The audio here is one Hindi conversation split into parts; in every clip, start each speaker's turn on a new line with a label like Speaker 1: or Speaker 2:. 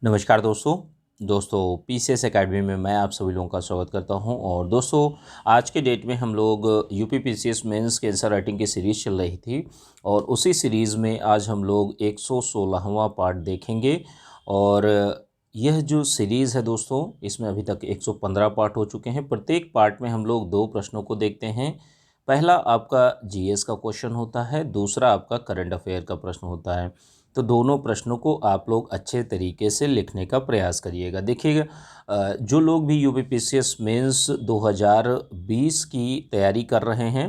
Speaker 1: नमस्कार दोस्तों पीसीएस एकेडमी में मैं आप सभी लोगों का स्वागत करता हूं। और दोस्तों आज के डेट में हम लोग यूपी पीसीएस मेंस के आंसर राइटिंग की सीरीज़ चल रही थी और उसी सीरीज़ में आज हम लोग 116वां पार्ट देखेंगे। और यह जो सीरीज़ है दोस्तों, इसमें अभी तक 115 पार्ट हो चुके हैं। प्रत्येक पार्ट में हम लोग 2 प्रश्नों को देखते हैं। पहला आपका जीएस का क्वेश्चन होता है, दूसरा आपका करंट अफेयर का प्रश्न होता है। तो दोनों प्रश्नों को आप लोग अच्छे तरीके से लिखने का प्रयास करिएगा। देखिएगा, जो लोग भी यूपीपीसीएस मेंस 2020 की तैयारी कर रहे हैं,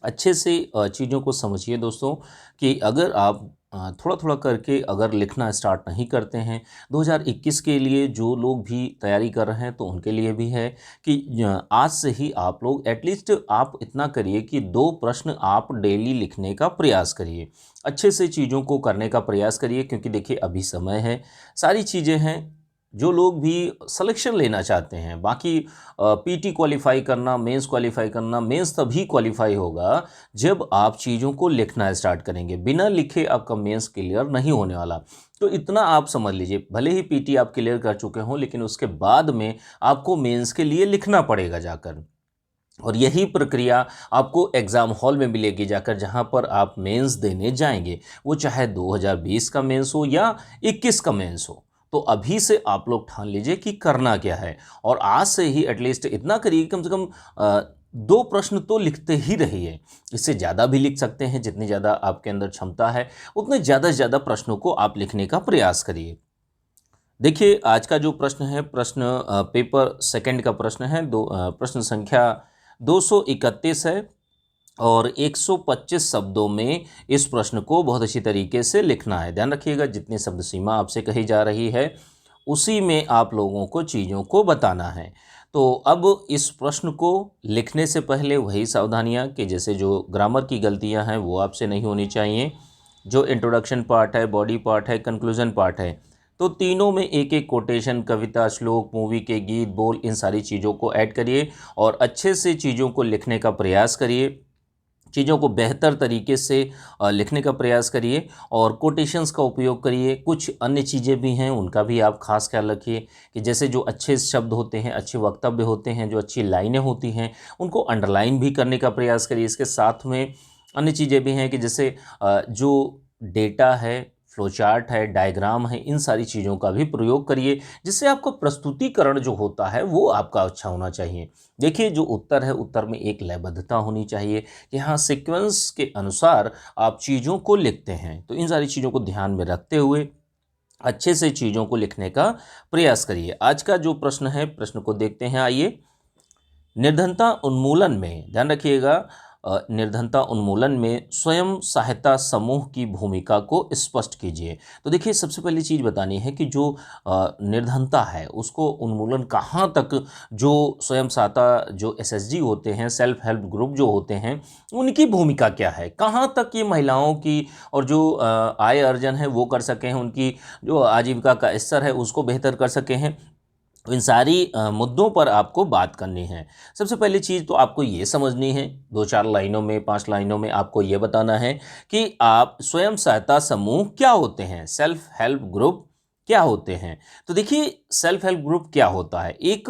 Speaker 1: अच्छे से चीज़ों को समझिए दोस्तों कि अगर आप थोड़ा थोड़ा करके अगर लिखना स्टार्ट नहीं करते हैं, 2021 के लिए जो लोग भी तैयारी कर रहे हैं तो उनके लिए भी है कि आज से ही आप लोग एटलीस्ट आप इतना करिए कि 2 प्रश्न आप डेली लिखने का प्रयास करिए। अच्छे से चीज़ों को करने का प्रयास करिए, क्योंकि देखिए अभी समय है, सारी चीज़ें हैं। जो लोग भी सिलेक्शन लेना चाहते हैं, बाकी पीटी क्वालिफाई करना, मेंस क्वालिफाई करना, मेंस तभी क्वालिफाई होगा जब आप चीज़ों को लिखना स्टार्ट करेंगे। बिना लिखे आपका मेंस क्लियर नहीं होने वाला। तो इतना आप समझ लीजिए, भले ही पीटी आप क्लियर कर चुके हों, लेकिन उसके बाद में आपको मेंस के लिए लिखना पड़ेगा जाकर। और यही प्रक्रिया आपको एग्ज़ाम हॉल में मिलेगी जाकर, जहां पर आप मेंस देने जाएंगे, वो चाहे 2020 का मेंस हो या 21 का मेंस हो। तो अभी से आप लोग ठान लीजिए कि करना क्या है, और आज से ही एटलीस्ट इतना करिए, कम से कम 2 प्रश्न तो लिखते ही रहिए। इससे ज़्यादा भी लिख सकते हैं, जितनी ज़्यादा आपके अंदर क्षमता है उतने ज़्यादा से ज़्यादा प्रश्नों को आप लिखने का प्रयास करिए। देखिए, आज का जो प्रश्न है, प्रश्न पेपर सेकंड का प्रश्न है, प्रश्न संख्या 231 है और 125 शब्दों में इस प्रश्न को बहुत अच्छी तरीके से लिखना है। ध्यान रखिएगा, जितनी शब्द सीमा आपसे कही जा रही है उसी में आप लोगों को चीज़ों को बताना है। तो अब इस प्रश्न को लिखने से पहले वही सावधानियां कि जैसे जो ग्रामर की गलतियां हैं वो आपसे नहीं होनी चाहिए। जो इंट्रोडक्शन पार्ट है, बॉडी पार्ट है, कंक्लूजन पार्ट है, तो तीनों में एक एक कोटेशन, कविता, श्लोक, मूवी के गीत, बोल, इन सारी चीज़ों को ऐड करिए और अच्छे से चीज़ों को लिखने का प्रयास करिए। चीज़ों को बेहतर तरीके से लिखने का प्रयास करिए और कोटेशंस का उपयोग करिए। कुछ अन्य चीज़ें भी हैं, उनका भी आप खास ख्याल रखिए कि जैसे जो अच्छे शब्द होते हैं, अच्छे वक्तव्य होते हैं, जो अच्छी लाइनें होती हैं, उनको अंडरलाइन भी करने का प्रयास करिए। इसके साथ में अन्य चीज़ें भी हैं कि जैसे जो डेटा है, फ्लो चार्ट है, डायग्राम है, इन सारी चीज़ों का भी प्रयोग करिए, जिससे आपका प्रस्तुतिकरण जो होता है वो आपका अच्छा होना चाहिए। देखिए, जो उत्तर है, उत्तर में एक लयबद्धता होनी चाहिए कि हाँ, सीक्वेंस के अनुसार आप चीज़ों को लिखते हैं। तो इन सारी चीज़ों को ध्यान में रखते हुए अच्छे से चीज़ों को लिखने का प्रयास करिए। आज का जो प्रश्न है, प्रश्न को देखते हैं, आइए। निर्धनता उन्मूलन में, ध्यान रखिएगा, निर्धनता उन्मूलन में स्वयं सहायता समूह की भूमिका को स्पष्ट कीजिए। तो देखिए, सबसे पहली चीज़ बतानी है कि जो निर्धनता है उसको उन्मूलन कहाँ तक, जो स्वयं सहायता, जो एसएचजी होते हैं, सेल्फ हेल्प ग्रुप जो होते हैं, उनकी भूमिका क्या है, कहाँ तक ये महिलाओं की और जो आय अर्जन है वो कर सके हैं, उनकी जो आजीविका का स्तर है उसको बेहतर कर सके हैं। इन सारी मुद्दों पर आपको बात करनी है। सबसे पहली चीज़ तो आपको ये समझनी है, 2-4 लाइनों में, 5 लाइनों में आपको ये बताना है कि आप स्वयं सहायता समूह क्या होते हैं, सेल्फ हेल्प ग्रुप क्या होते हैं। तो देखिए, सेल्फ हेल्प ग्रुप क्या होता है, एक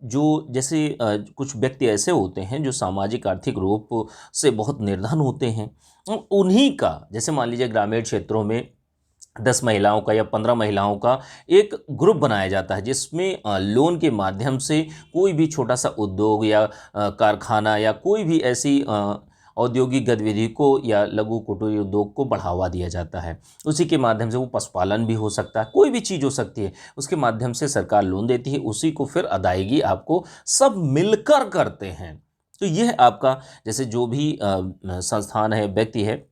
Speaker 1: जो जैसे कुछ व्यक्ति ऐसे होते हैं जो सामाजिक आर्थिक रूप से बहुत निर्धन होते हैं, उन्हीं का, जैसे मान लीजिए ग्रामीण क्षेत्रों में 10 महिलाओं का या 15 महिलाओं का एक ग्रुप बनाया जाता है, जिसमें लोन के माध्यम से कोई भी छोटा सा उद्योग या कारखाना या कोई भी ऐसी औद्योगिक गतिविधि को या लघु कुटीर उद्योग को बढ़ावा दिया जाता है। उसी के माध्यम से वो पशुपालन भी हो सकता है, कोई भी चीज़ हो सकती है, उसके माध्यम से सरकार लोन देती है, उसी को फिर अदायगी आपको सब मिलकर करते हैं। तो यह आपका, जैसे जो भी संस्थान है, व्यक्ति है,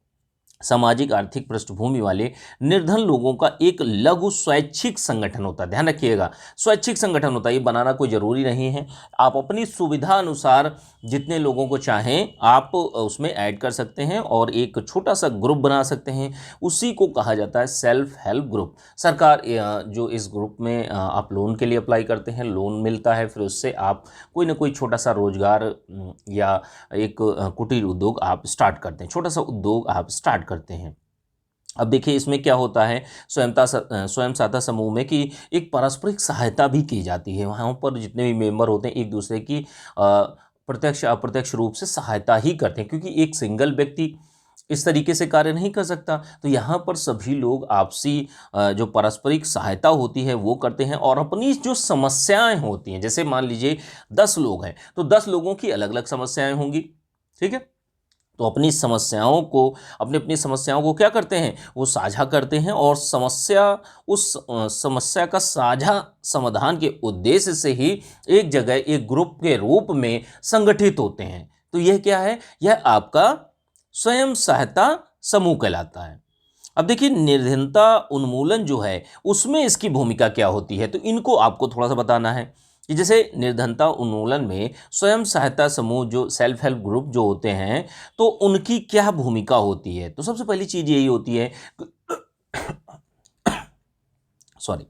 Speaker 1: सामाजिक आर्थिक पृष्ठभूमि वाले निर्धन लोगों का एक लघु स्वैच्छिक संगठन होता है। ध्यान रखिएगा, स्वैच्छिक संगठन होता है, ये बनाना कोई ज़रूरी नहीं है। आप अपनी सुविधा अनुसार जितने लोगों को चाहें आप उसमें ऐड कर सकते हैं और एक छोटा सा ग्रुप बना सकते हैं। उसी को कहा जाता है सेल्फ हेल्प ग्रुप। सरकार जो इस ग्रुप में आप लोन के लिए अप्लाई करते हैं, लोन मिलता है, फिर उससे आप कोई ना कोई छोटा सा रोजगार या एक कुटीर उद्योग आप स्टार्ट करते हैं, छोटा सा उद्योग आप स्टार्ट करते हैं। अब देखिए इसमें क्या होता है, स्वयं सहायता समूह में कि एक पारस्परिक सहायता भी की जाती है। वहाँ पर जितने भी मेंबर होते हैं एक दूसरे की प्रत्यक्ष अप्रत्यक्ष रूप से सहायता ही करते हैं, क्योंकि एक सिंगल व्यक्ति इस तरीके से कार्य नहीं कर सकता। तो यहाँ पर सभी लोग आपसी जो पारस्परिक सहायता होती है वो करते हैं, और अपनी जो समस्याएं होती हैं, जैसे मान लीजिए 10 लोग हैं तो 10 लोगों की अलग अलग समस्याएं होंगी, ठीक है। तो अपनी अपनी समस्याओं को क्या करते हैं, वो साझा करते हैं, और उस समस्या का साझा समाधान के उद्देश्य से ही एक जगह एक ग्रुप के रूप में संगठित होते हैं। तो यह क्या है, यह आपका स्वयं सहायता समूह कहलाता है। अब देखिए निर्धनता उन्मूलन जो है उसमें इसकी भूमिका क्या होती है, तो इनको आपको थोड़ा सा बताना है कि जैसे निर्धनता उन्मूलन में स्वयं सहायता समूह जो सेल्फ हेल्प ग्रुप जो होते हैं तो उनकी क्या भूमिका होती है। तो सबसे पहली चीज़ यही होती है सॉरी,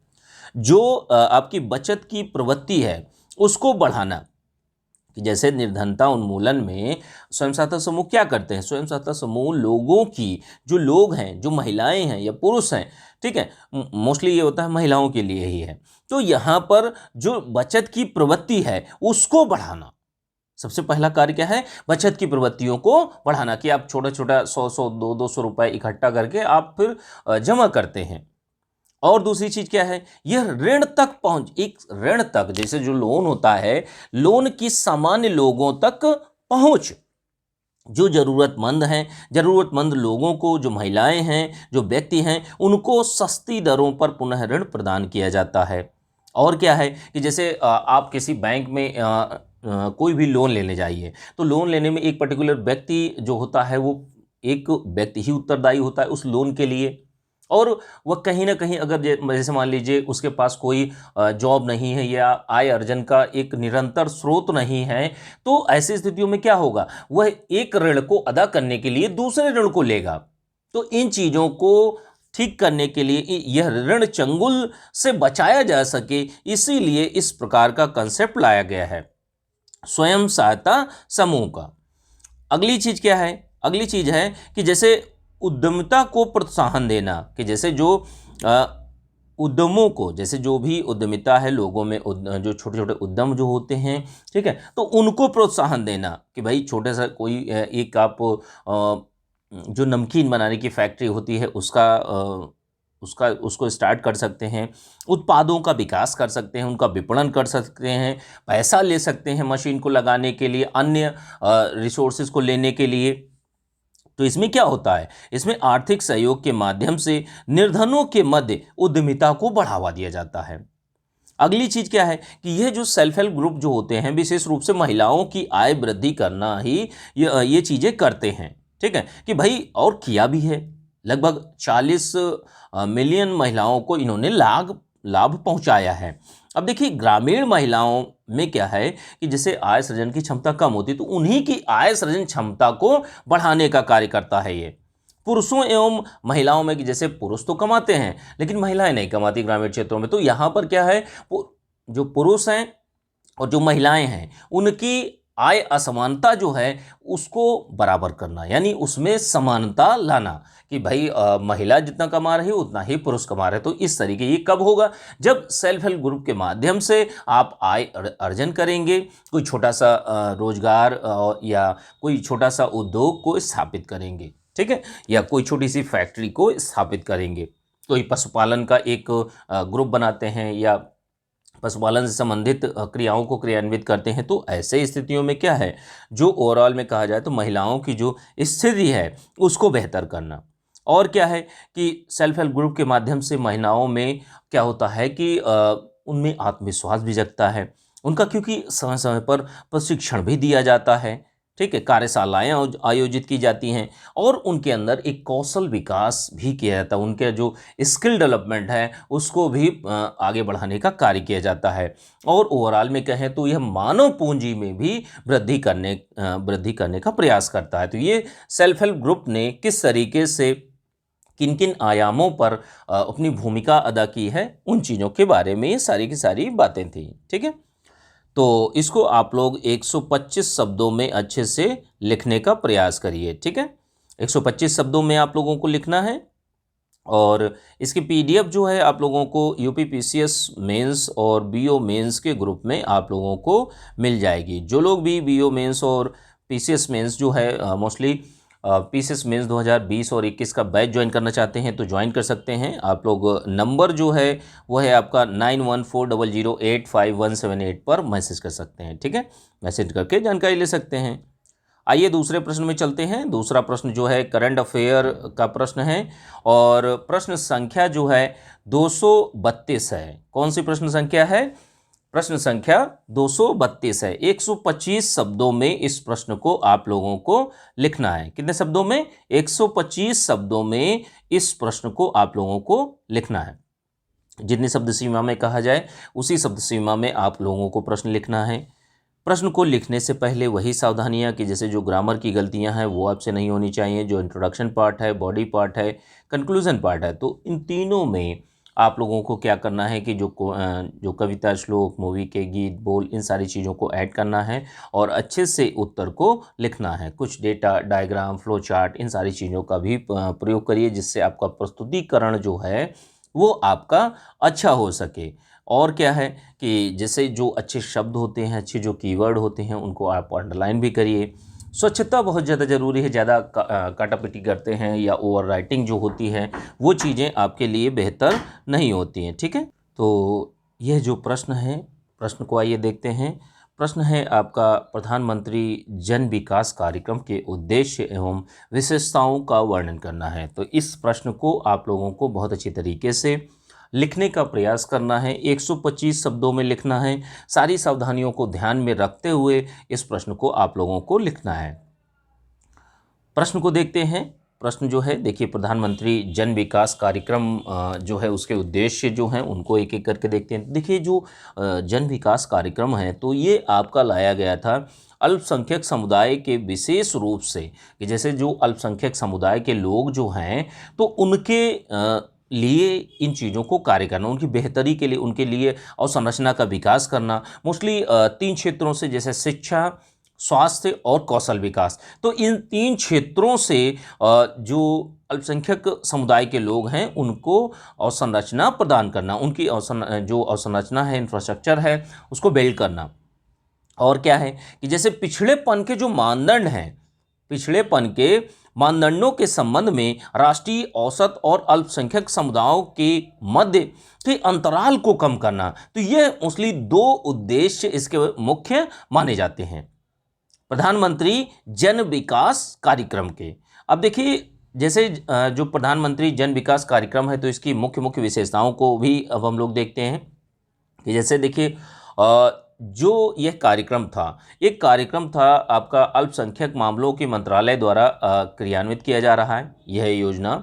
Speaker 1: जो आपकी बचत की प्रवृत्ति है उसको बढ़ाना। कि जैसे निर्धनता उन्मूलन में स्वयं सहायता समूह क्या करते हैं, स्वयं सहायता समूह लोगों की, जो लोग हैं, जो महिलाएं हैं या पुरुष हैं, ठीक है, मोस्टली ये होता है महिलाओं के लिए ही है, तो यहाँ पर जो बचत की प्रवृत्ति है उसको बढ़ाना। सबसे पहला कार्य क्या है, बचत की प्रवृत्तियों को बढ़ाना, कि आप छोटा छोटा 100 200 रुपए इकट्ठा करके आप फिर जमा करते हैं। और दूसरी चीज क्या है, यह ऋण तक पहुंच, एक ऋण तक, जैसे जो लोन होता है, लोन की सामान्य लोगों तक पहुंच, जो जरूरतमंद लोगों को, जो महिलाएं हैं, जो व्यक्ति हैं, उनको सस्ती दरों पर पुनः ऋण प्रदान किया जाता है। और क्या है कि जैसे आप किसी बैंक में कोई भी लोन लेने जाइए, तो लोन लेने में एक पर्टिकुलर व्यक्ति जो होता है वो एक व्यक्ति ही उत्तरदायी होता है उस लोन के लिए, और वह कहीं ना कहीं अगर जैसे मान लीजिए उसके पास कोई जॉब नहीं है या आय अर्जन का एक निरंतर स्रोत नहीं है, तो ऐसी स्थितियों में क्या होगा, वह एक ऋण को अदा करने के लिए दूसरे ऋण को लेगा। तो इन चीज़ों को ठीक करने के लिए, यह ऋण चंगुल से बचाया जा सके, इसीलिए इस प्रकार का कंसेप्ट लाया गया है स्वयं सहायता समूह का। अगली चीज क्या है, अगली चीज है कि जैसे उद्यमिता को प्रोत्साहन देना, कि जैसे जो उद्यमों को, जैसे जो भी उद्यमिता है लोगों में, जो छोटे छोटे उद्यम जो होते हैं, ठीक है, तो उनको प्रोत्साहन देना कि भाई छोटे सा कोई एक आप जो नमकीन बनाने की फैक्ट्री होती है उसको स्टार्ट कर सकते हैं, उत्पादों का विकास कर सकते हैं, उनका विपणन कर सकते हैं, पैसा ले सकते हैं मशीन को लगाने के लिए, अन्य रिसोर्सेज को लेने के लिए। तो इसमें क्या होता है, इसमें आर्थिक सहयोग के माध्यम से निर्धनों के मध्य उद्यमिता को बढ़ावा दिया जाता है। अगली चीज क्या है कि यह जो सेल्फ हेल्प ग्रुप जो होते हैं विशेष रूप से महिलाओं की आय वृद्धि करना ही ये चीजें करते हैं, ठीक है, कि भाई और किया भी है, लगभग 40 मिलियन महिलाओं को इन्होंने लाभ पहुंचाया है। अब देखिए ग्रामीण महिलाओं में क्या है कि जैसे आय सृजन की क्षमता कम होती है तो उन्हीं की आय सृजन क्षमता को बढ़ाने का कार्य करता है ये। पुरुषों एवं महिलाओं में कि जैसे पुरुष तो कमाते हैं लेकिन महिलाएं नहीं कमाती ग्रामीण क्षेत्रों में, तो यहाँ पर क्या है, जो पुरुष हैं और जो महिलाएं हैं उनकी आय असमानता जो है उसको बराबर करना, यानी उसमें समानता लाना कि भाई महिला जितना कमा रही है उतना ही पुरुष कमा रहे। तो इस तरीके ये कब होगा, जब सेल्फ हेल्प ग्रुप के माध्यम से आप आय अर्जन करेंगे, कोई छोटा सा रोजगार या कोई छोटा सा उद्योग को स्थापित करेंगे, ठीक है, या कोई छोटी सी फैक्ट्री को स्थापित करेंगे, कोई पशुपालन का एक ग्रुप बनाते हैं या पशुपालन से संबंधित क्रियाओं को क्रियान्वित करते हैं। तो ऐसे स्थितियों में क्या है, जो ओवरऑल में कहा जाए तो महिलाओं की जो स्थिति है उसको बेहतर करना। और क्या है कि सेल्फ हेल्प ग्रुप के माध्यम से महिलाओं में क्या होता है कि उनमें आत्मविश्वास भी जगता है उनका, क्योंकि समय समय पर प्रशिक्षण भी दिया जाता है, ठीक है, कार्यशालाएं आयोजित की जाती हैं और उनके अंदर एक कौशल विकास भी किया जाता है, उनके जो स्किल डेवलपमेंट है उसको भी आगे बढ़ाने का कार्य किया जाता है। और ओवरऑल में कहें तो यह मानव पूंजी में भी वृद्धि करने का प्रयास करता है। तो ये सेल्फ हेल्प ग्रुप ने किस तरीके से किन किन आयामों पर अपनी भूमिका अदा की है, उन चीज़ों के बारे में ये सारी की सारी बातें थी, ठीक है। तो इसको आप लोग 125 शब्दों में अच्छे से लिखने का प्रयास करिए, ठीक है। 125 शब्दों में आप लोगों को लिखना है। और इसकी पीडीएफ जो है आप लोगों को यूपी पीसीएस मेंस और बीओ मेंस के ग्रुप में आप लोगों को मिल जाएगी। जो लोग भी बीओ मेंस और पीसीएस मेंस जो है मोस्टली पीसीएस मेंस 2020 और 21 का बैच ज्वाइन करना चाहते हैं तो ज्वाइन कर सकते हैं। आप लोग नंबर जो है वो है आपका 9140085178 पर मैसेज कर सकते हैं, ठीक है। मैसेज करके जानकारी ले सकते हैं। आइए दूसरे प्रश्न में चलते हैं। दूसरा प्रश्न जो है करंट अफेयर का प्रश्न है और प्रश्न संख्या जो है 232 है। कौन सी प्रश्न संख्या है? प्रश्न संख्या 232 है। 125 शब्दों में इस प्रश्न को आप लोगों को लिखना है। कितने शब्दों में? 125 शब्दों में इस प्रश्न को आप लोगों को लिखना है। जितनी शब्द सीमा में कहा जाए उसी शब्द सीमा में आप लोगों को प्रश्न लिखना है। प्रश्न को लिखने से पहले वही सावधानियां कि जैसे जो ग्रामर की गलतियां हैं वो आपसे नहीं होनी चाहिए। जो इंट्रोडक्शन पार्ट है, बॉडी पार्ट है, कंक्लूजन पार्ट है, तो इन तीनों में आप लोगों को क्या करना है कि जो कविता, श्लोक, मूवी के गीत, बोल, इन सारी चीज़ों को ऐड करना है और अच्छे से उत्तर को लिखना है। कुछ डेटा, डायग्राम, फ्लो चार्ट, इन सारी चीज़ों का भी प्रयोग करिए जिससे आपका प्रस्तुतिकरण जो है वो आपका अच्छा हो सके। और क्या है कि जैसे जो अच्छे शब्द होते हैं, अच्छे जो कीवर्ड होते हैं, उनको आप अंडरलाइन भी करिए। स्वच्छता बहुत ज़्यादा ज़रूरी है। ज़्यादा काटापिटी करते हैं या ओवर राइटिंग जो होती है वो चीज़ें आपके लिए बेहतर नहीं होती हैं, ठीक है। तो यह जो प्रश्न है, प्रश्न को आइए देखते हैं। प्रश्न है आपका, प्रधानमंत्री जन विकास कार्यक्रम के उद्देश्य एवं विशेषताओं का वर्णन करना है। तो इस प्रश्न को आप लोगों को बहुत अच्छी तरीके से लिखने का प्रयास करना है। 125 शब्दों में लिखना है। सारी सावधानियों को ध्यान में रखते हुए इस प्रश्न को आप लोगों को लिखना है। प्रश्न को देखते हैं। प्रश्न जो है देखिए, प्रधानमंत्री जन विकास कार्यक्रम जो है उसके उद्देश्य जो हैं उनको एक एक करके देखते हैं। देखिए जो जन विकास कार्यक्रम है तो ये आपका लाया गया था अल्पसंख्यक समुदाय के विशेष रूप से, कि जैसे जो अल्पसंख्यक समुदाय के लोग जो हैं तो उनके लिए इन चीज़ों को कार्य करना, उनकी बेहतरी के लिए, उनके लिए अवसंरचना का विकास करना। मोस्टली 3 क्षेत्रों से, जैसे शिक्षा, स्वास्थ्य और कौशल विकास। तो इन 3 क्षेत्रों से जो अल्पसंख्यक समुदाय के लोग हैं उनको अवसंरचना प्रदान करना, उनकी जो अवसंरचना है, इंफ्रास्ट्रक्चर है, उसको बिल्ड करना। और क्या है कि जैसे पिछड़ेपन के जो मानदंड हैं, पिछड़ेपन के मानदंडों के संबंध में राष्ट्रीय औसत और अल्पसंख्यक समुदायों के मध्य के अंतराल को कम करना। तो ये मोस्टली 2 उद्देश्य इसके मुख्य माने जाते हैं प्रधानमंत्री जन विकास कार्यक्रम के। अब देखिए जैसे जो प्रधानमंत्री जन विकास कार्यक्रम है तो इसकी मुख्य मुख्य विशेषताओं को भी अब हम लोग देखते हैं कि जैसे देखिए जो यह कार्यक्रम था, एक कार्यक्रम था आपका अल्पसंख्यक मामलों के मंत्रालय द्वारा क्रियान्वित किया जा रहा है यह योजना,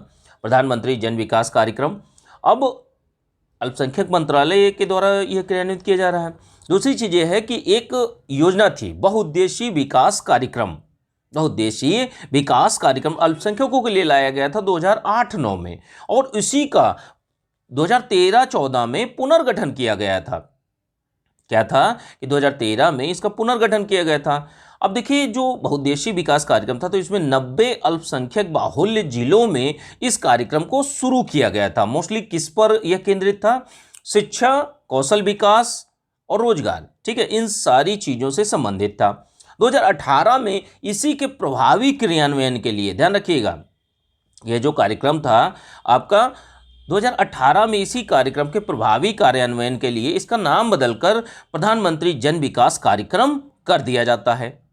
Speaker 1: प्रधानमंत्री जन विकास कार्यक्रम। अब अल्पसंख्यक मंत्रालय के द्वारा यह क्रियान्वित किया जा रहा है। दूसरी चीज़ यह है कि एक योजना थी बहुउद्देशीय विकास कार्यक्रम। बहुउद्देशीय विकास कार्यक्रम अल्पसंख्यकों के लिए लाया गया था 2008-9 में, और इसी का 2013-14 में पुनर्गठन किया गया था। क्या था कि 2013 में इसका पुनर्गठन किया गया था। अब देखिए जो बहुउद्देशीय विकास कार्यक्रम था तो इसमें 90 अल्पसंख्यक बाहुल्य जिलों में इस कार्यक्रम को शुरू किया गया था। मोस्टली किस पर यह केंद्रित था? शिक्षा, कौशल विकास और रोजगार, ठीक है, इन सारी चीज़ों से संबंधित था। 2018 में इसी के प्रभावी क्रियान्वयन के लिए, ध्यान रखिएगा, यह जो कार्यक्रम था आपका 2018 में इसी कार्यक्रम के प्रभावी कार्यान्वयन के लिए इसका नाम बदलकर प्रधानमंत्री जन विकास कार्यक्रम कर दिया जाता है।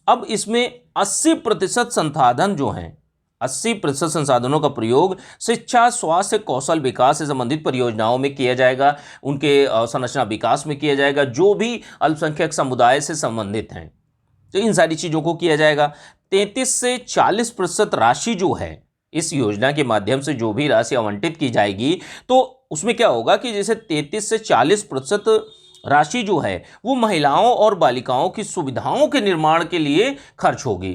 Speaker 1: अब इसमें 80% संसाधन जो हैं, 80% संसाधनों का प्रयोग शिक्षा, स्वास्थ्य, कौशल विकास से संबंधित परियोजनाओं में किया जाएगा, उनके संरचना विकास में किया जाएगा, जो भी अल्पसंख्यक समुदाय से संबंधित हैं तो इन सारी चीज़ों को किया जाएगा। 33 से 40% राशि जो है इस योजना के माध्यम से जो भी राशि आवंटित की जाएगी तो उसमें क्या होगा कि जैसे 33 से 40% राशि जो है वो महिलाओं और बालिकाओं की सुविधाओं के निर्माण के लिए खर्च होगी,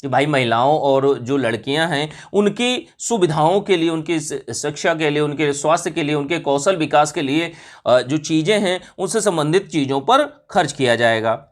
Speaker 1: कि भाई महिलाओं और जो लड़कियां हैं उनकी सुविधाओं के लिए, उनकी शिक्षा के लिए, उनके स्वास्थ्य के लिए, उनके कौशल विकास के लिए जो चीज़ें हैं उनसे संबंधित चीज़ों पर खर्च किया जाएगा।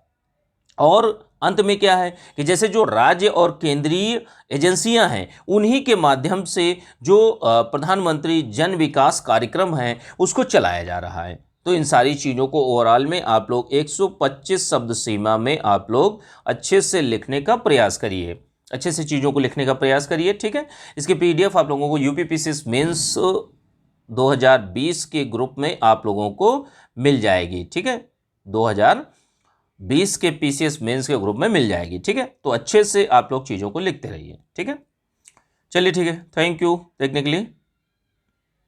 Speaker 1: और अंत में क्या है कि जैसे जो राज्य और केंद्रीय एजेंसियां हैं उन्हीं के माध्यम से जो प्रधानमंत्री जन विकास कार्यक्रम है उसको चलाया जा रहा है। तो इन सारी चीज़ों को ओवरऑल में आप लोग 125 शब्द सीमा में आप लोग अच्छे से लिखने का प्रयास करिए, अच्छे से चीज़ों को लिखने का प्रयास करिए, ठीक है। इसकी पीडीएफ आप लोगों को यूपीपीसीएस मेंस 2020 के ग्रुप में आप लोगों को मिल जाएगी, ठीक है। 2020 के पीसीएस मेंस के ग्रुप में मिल जाएगी, ठीक है। तो अच्छे से आप लोग चीज़ों को लिखते रहिए, ठीक है। चलिए ठीक है, थैंक यू देखने के लिए।